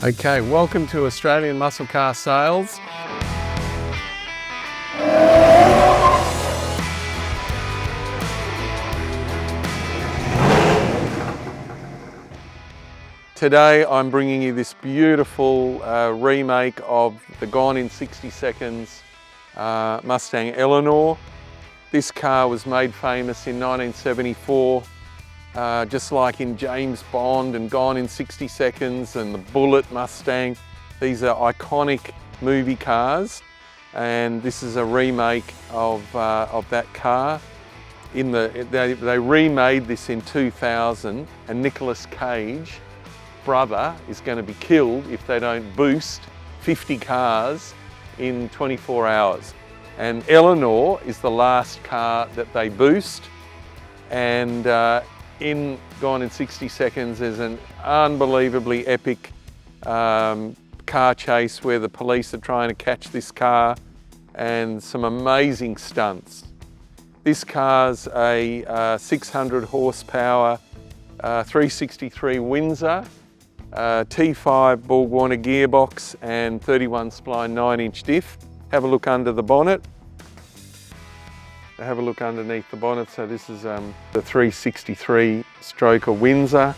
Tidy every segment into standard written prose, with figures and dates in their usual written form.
Okay, welcome to Australian Muscle Car Sales. Today I'm bringing you this beautiful remake of the Gone in 60 Seconds Mustang Eleanor. This car was made famous in 1974. Just like in James Bond and Gone in 60 Seconds and the Bullet Mustang. These are iconic movie cars, and this is a remake of that car. They remade this in 2000, and Nicolas Cage's brother is going to be killed if they don't boost 50 cars in 24 hours. And Eleanor is the last car that they boost, and in Gone in 60 Seconds, there's an unbelievably epic car chase where the police are trying to catch this car, and some amazing stunts. This car's a 600 horsepower 363 Windsor T5 Borg-Warner gearbox and 31 spline 9-inch diff. Have a look under the bonnet. Have a look underneath the bonnet. So this is the 363 stroker Windsor,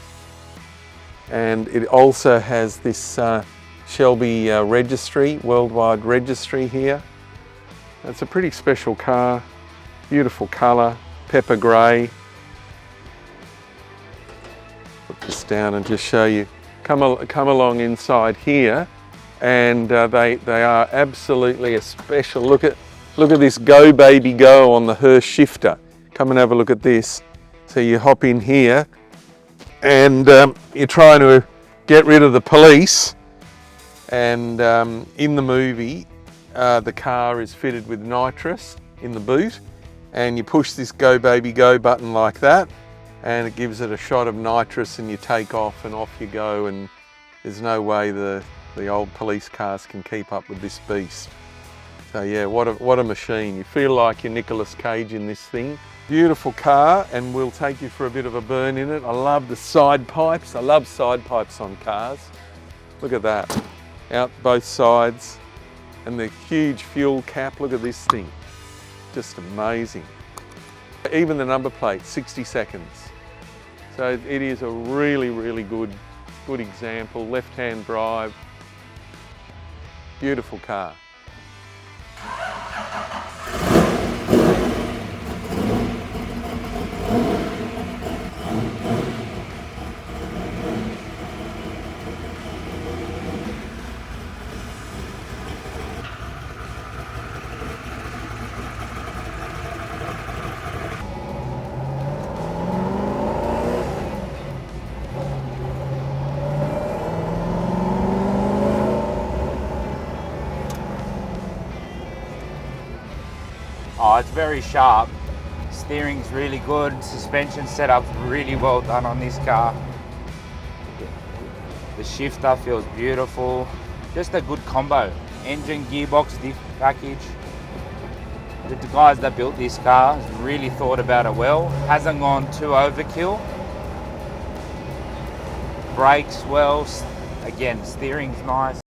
and it also has this Shelby registry, worldwide registry here. It's a pretty special car, beautiful colour, pepper grey. Put this down and just show you. Come along inside here, and they are absolutely a special. Look at this Go Baby Go on the Hearse shifter. Come and have a look at this. So you hop in here and you're trying to get rid of the police, and in the movie the car is fitted with nitrous in the boot, and you push this Go Baby Go button like that and it gives it a shot of nitrous, and you take off and off you go, and there's no way the old police cars can keep up with this beast. So yeah, what a machine. You feel like you're Nicolas Cage in this thing. Beautiful car, and we'll take you for a bit of a burn in it. I love the side pipes. I love side pipes on cars. Look at that. Out both sides. And the huge fuel cap. Look at this thing. Just amazing. Even the number plate, 60 seconds. So it is a really, really good example. Left-hand drive. Beautiful car. Oh, it's very sharp. Steering's really good. Suspension setup's really well done on this car. The shifter feels beautiful. Just a good combo. Engine, gearbox, diff package. The guys that built this car really thought about it well. Hasn't gone too overkill. Brakes well. Again, steering's nice.